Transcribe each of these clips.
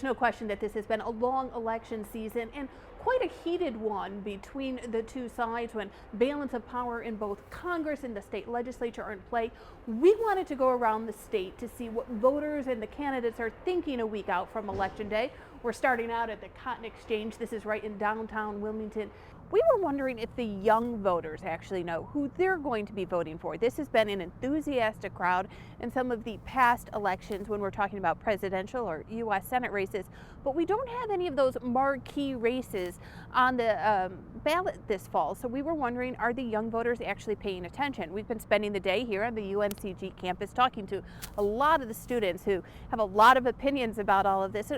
there's no question that this has been a long election season and quite a heated one between the two sides when balance of power in both Congress and the state legislature are in play. We wanted to go around the state to see what voters and the candidates are thinking a week out from Election Day. We're starting out at the Cotton Exchange. This is right in downtown Wilmington. We were wondering if the young voters actually know who they're going to be voting for. This has been an enthusiastic crowd in some of the past elections when we're talking about presidential or U.S. Senate races, but we don't have any of those marquee races on the ballot this fall. So we were wondering, are the young voters actually paying attention? We've been spending the day here on the UNCG campus talking to a lot of the students who have a lot of opinions about all of this.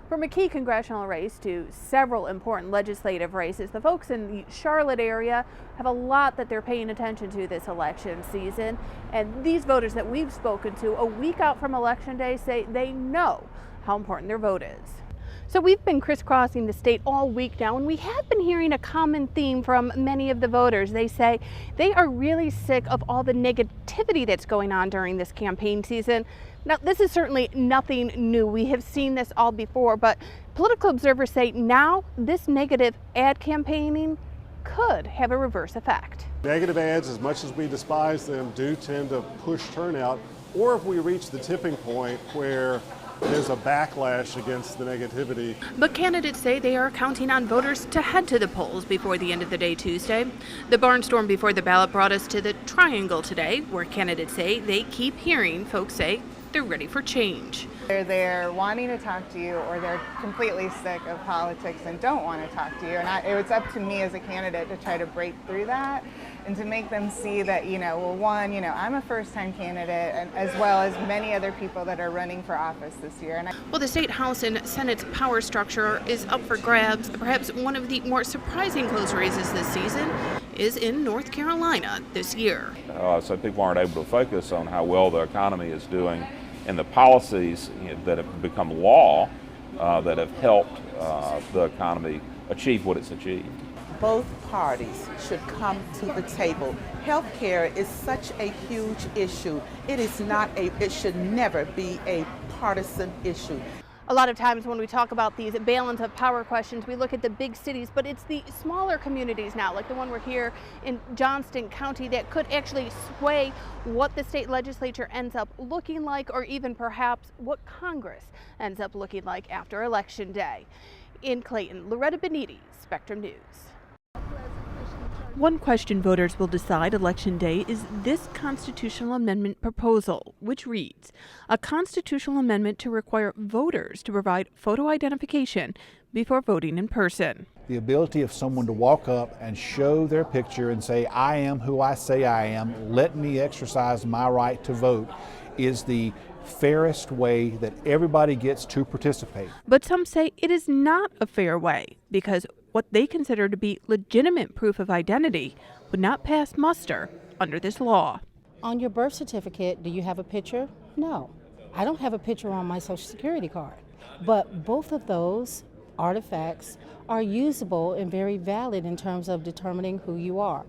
From a key congressional race to several important legislative races, the folks in the Charlotte area have a lot that they're paying attention to this election season. And these voters that we've spoken to a week out from Election Day say they know how important their vote is. So we've been crisscrossing the state all week now, and we have been hearing a common theme from many of the voters. They say they are really sick of all the negativity that's going on during this campaign season. Now, this is certainly nothing new. We have seen this all before, but political observers say now this negative ad campaigning could have a reverse effect. Negative ads, as much as we despise them, do tend to push turnout, or if we reach the tipping point where there's a backlash against the negativity. But candidates say they are counting on voters to head to the polls before the end of the day Tuesday. The barnstorm before the ballot brought us to the Triangle today, where candidates say they keep hearing folks say they're ready for change. They're there wanting to talk to you, or they're completely sick of politics and don't want to talk to you. And it's up to me as a candidate to try to break through that and to make them see that, well, one, I'm a first-time candidate, and as well as many other people that are running for office this year. Well, the state House and Senate's power structure is up for grabs. Perhaps one of the more surprising close races this season is in North Carolina this year. So people aren't able to focus on how well the economy is doing and the policies that have become law that have helped the economy achieve what it's achieved. Both parties should come to the table. Healthcare is such a huge issue. It should never be a partisan issue. A lot of times when we talk about these balance of power questions, we look at the big cities, but it's the smaller communities now, like the one we're here in Johnston County, that could actually sway what the state legislature ends up looking like, or even perhaps what Congress ends up looking like after Election Day. In Clayton, Loretta Boniti, Spectrum News. One question voters will decide Election Day is this constitutional amendment proposal, which reads, a constitutional amendment to require voters to provide photo identification before voting in person. The ability of someone to walk up and show their picture and say, I am who I say I am, let me exercise my right to vote, is the fairest way that everybody gets to participate. But some say it is not a fair way because what they consider to be legitimate proof of identity would not pass muster under this law. On your birth certificate, do you have a picture? No. I don't have a picture on my Social Security card. But both of those artifacts are usable and very valid in terms of determining who you are.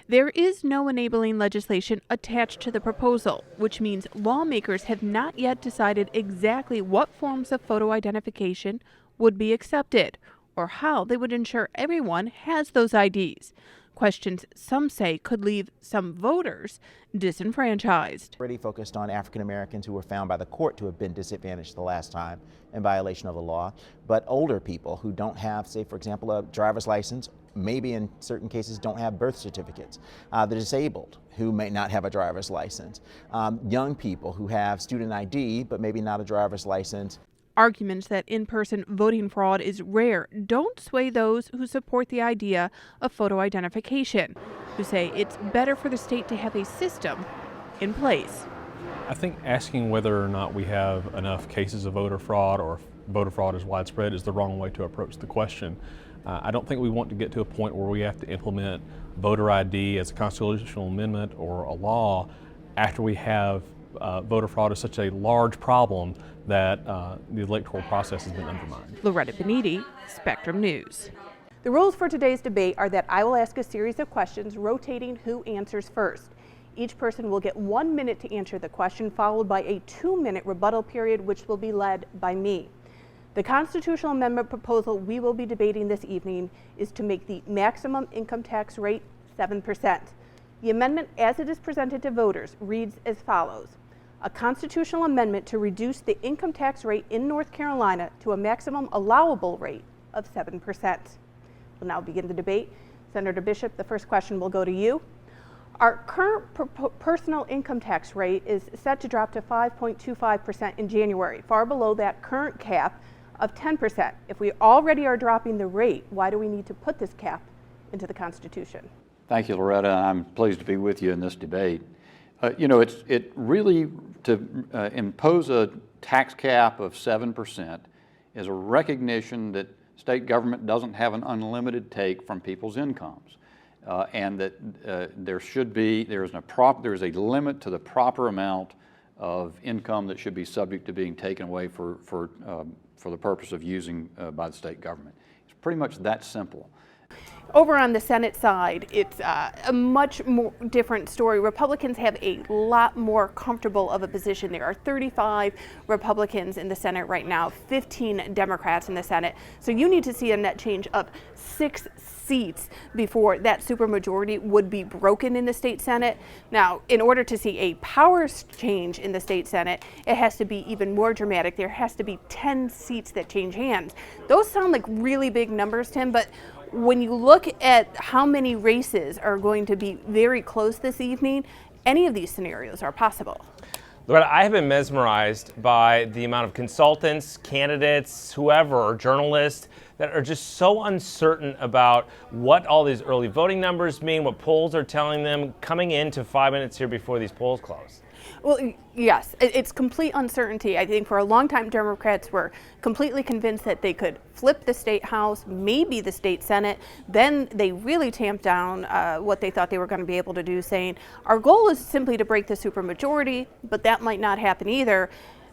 There is no enabling legislation attached to the proposal, which means lawmakers have not yet decided exactly what forms of photo identification would be accepted or how they would ensure everyone has those IDs. Questions some say could leave some voters disenfranchised. Already focused on African Americans who were found by the court to have been disadvantaged the last time in violation of the law, but older people who don't have, say for example, a driver's license, maybe in certain cases don't have birth certificates, the disabled who may not have a driver's license, young people who have student ID but maybe not a driver's license. Arguments that in-person voting fraud is rare don't sway those who support the idea of photo identification, who say it's better for the state to have a system in place. I think asking whether or not we have enough cases of voter fraud or voter fraud is widespread is the wrong way to approach the question. I don't think we want to get to a point where we have to implement voter ID as a constitutional amendment or a law after we have voter fraud is such a large problem that the electoral process has been undermined. Loretta Boniti, Spectrum News. The rules for today's debate are that I will ask a series of questions, rotating who answers first. Each person will get 1 minute to answer the question, followed by a 2-minute rebuttal period, which will be led by me. The constitutional amendment proposal we will be debating this evening is to make the maximum income tax rate 7%. The amendment, as it is presented to voters, reads as follows. A constitutional amendment to reduce the income tax rate in North Carolina to a maximum allowable rate of 7%. We'll now begin the debate. Senator Bishop, the first question will go to you. Our current personal income tax rate is set to drop to 5.25% in January, far below that current cap of 10%. If we already are dropping the rate, why do we need to put this cap into the Constitution? Thank you, Loretta. I'm pleased to be with you in this debate. It really, to impose a tax cap of 7% is a recognition that state government doesn't have an unlimited take from people's incomes. And that there is a limit to the proper amount of income that should be subject to being taken away for the purpose of using by the state government. It's pretty much that simple. Over on the Senate side, it's a much more different story. Republicans have a lot more comfortable of a position. There are 35 Republicans in the Senate right now, 15 Democrats in the Senate. So you need to see a net change of 6 seats before that supermajority would be broken in the state Senate. Now, in order to see a power change in the state Senate, it has to be even more dramatic. There has to be 10 seats that change hands. Those sound like really big numbers, Tim, but when you look at how many races are going to be very close this evening, any of these scenarios are possible. Loretta, I have been mesmerized by the amount of consultants, candidates, whoever, journalists that are just so uncertain about what all these early voting numbers mean, what polls are telling them coming into 5 minutes here before these polls close. Well, yes, it's complete uncertainty. I think for a long time, Democrats were completely convinced that they could flip the state House, maybe the state Senate. Then they really tamped down what they thought they were going to be able to do, saying our goal is simply to break the supermajority, but that might not happen either.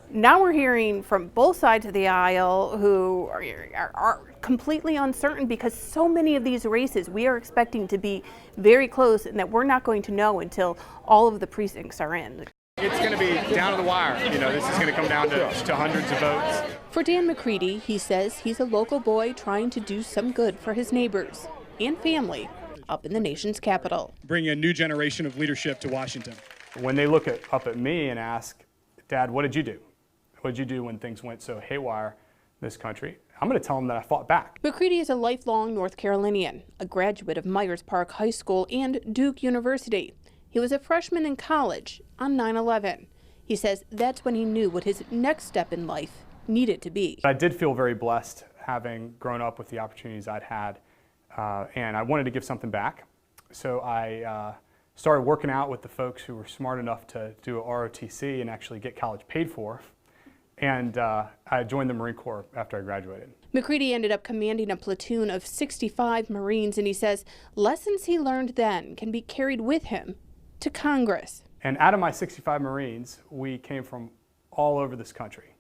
Now we're hearing from both sides of the aisle who are completely uncertain because so many of these races we are expecting to be very close and that we're not going to know until all of the precincts are in. It's going to be down to the wire. This is going to come down to hundreds of votes. For Dan McCready, he says he's a local boy trying to do some good for his neighbors and family up in the nation's capital. Bring a new generation of leadership to Washington. When they look up at me and ask, Dad, what did you do? What did you do when things went so haywire in this country? I'm going to tell them that I fought back. McCready is a lifelong North Carolinian, a graduate of Myers Park High School and Duke University. He was a freshman in college on 9/11. He says that's when he knew what his next step in life needed to be. I did feel very blessed having grown up with the opportunities I'd had, and I wanted to give something back. So I started working out with the folks who were smart enough to do a ROTC and actually get college paid for. And I joined the Marine Corps after I graduated. McCready ended up commanding a platoon of 65 Marines, and he says lessons he learned then can be carried with him to Congress. And out of my 65 Marines, we came from all over this country.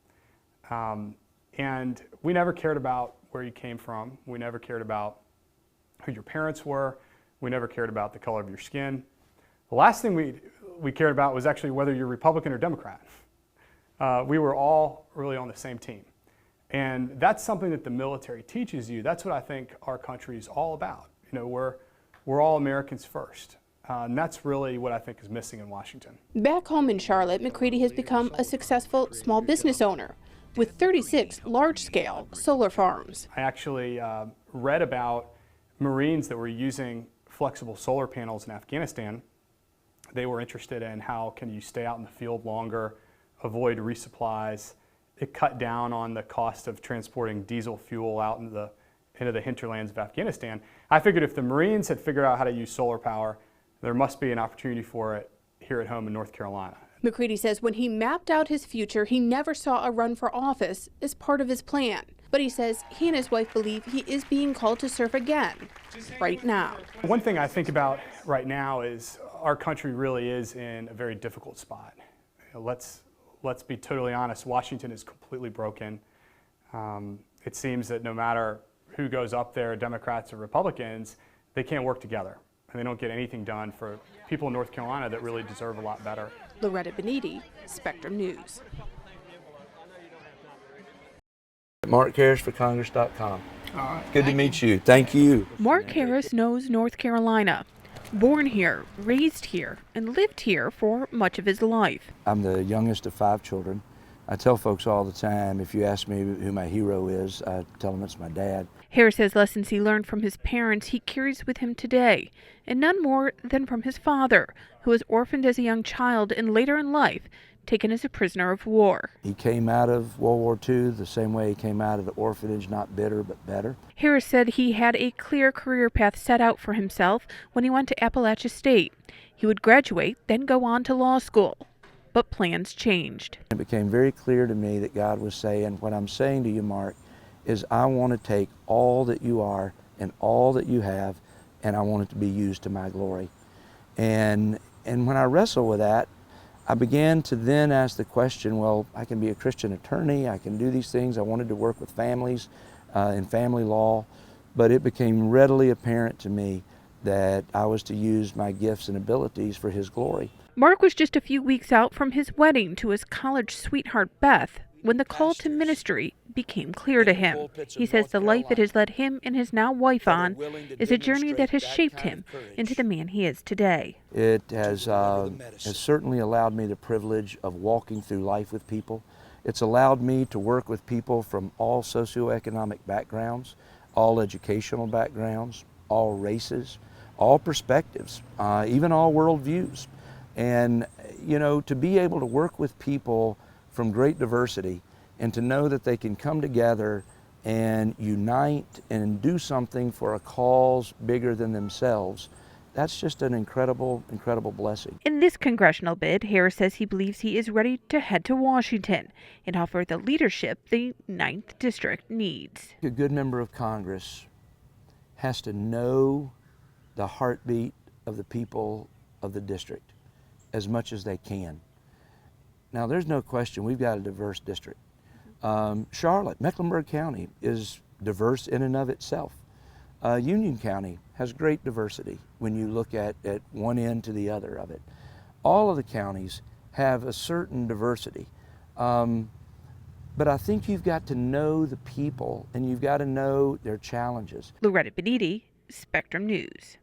And we never cared about where you came from. We never cared about who your parents were. We never cared about the color of your skin. The last thing we cared about was actually whether you're Republican or Democrat. We were all really on the same team. And that's something that the military teaches you. That's what I think our country is all about. We're all Americans first. And that's really what I think is missing in Washington. Back home in Charlotte, McCready has become a successful small business owner with 36 large-scale solar farms. I actually read about Marines that were using flexible solar panels in Afghanistan. They were interested in how can you stay out in the field longer, avoid resupplies. It cut down on the cost of transporting diesel fuel out into the hinterlands of Afghanistan. I figured if the Marines had figured out how to use solar power, there must be an opportunity for it here at home in North Carolina. McCready says when he mapped out his future, he never saw a run for office as part of his plan. But he says he and his wife believe he is being called to serve again, right now. One thing I think about right now is our country really is in a very difficult spot. Let's be totally honest, Washington is completely broken. It seems that no matter who goes up there, Democrats or Republicans, they can't work together. And they don't get anything done for people in North Carolina that really deserve a lot better. Loretta Boniti, Spectrum News. MarkHarrisForCongress.com. Good to meet you. Thank you. Mark Harris knows North Carolina. Born here, raised here, and lived here for much of his life. I'm the youngest of 5 children. I tell folks all the time, if you ask me who my hero is, I tell them it's my dad. Harris says lessons he learned from his parents he carries with him today, and none more than from his father, who was orphaned as a young child and later in life taken as a prisoner of war. He came out of World War II the same way he came out of the orphanage, not bitter but better. Harris said he had a clear career path set out for himself when he went to Appalachia State. He would graduate, then go on to law school. But plans changed. It became very clear to me that God was saying, what I'm saying to you, Mark, is I want to take all that you are and all that you have, and I want it to be used to my glory. And when I wrestled with that, I began to then ask the question, well, I can be a Christian attorney, I can do these things. I wanted to work with families in family law, but it became readily apparent to me that I was to use my gifts and abilities for His glory. Mark was just a few weeks out from his wedding to his college sweetheart, Beth, when the call to ministry became clear to him. He says the life that has led him and his now wife on is a journey that has shaped him into the man he is today. It has certainly allowed me the privilege of walking through life with people. It's allowed me to work with people from all socioeconomic backgrounds, all educational backgrounds, all races, all perspectives, even all worldviews. And, you know, to be able to work with people from great diversity and to know that they can come together and unite and do something for a cause bigger than themselves, that's just an incredible, incredible blessing. In this congressional bid, Harris says he believes he is ready to head to Washington and offer the leadership the 9th District needs. A good member of Congress has to know the heartbeat of the people of the district as much as they can. Now, there's no question we've got a diverse district. Charlotte, Mecklenburg County is diverse in and of itself. Union County has great diversity when you look at one end to the other of it. All of the counties have a certain diversity. But I think you've got to know the people and you've got to know their challenges. Loretta Boniti, Spectrum News.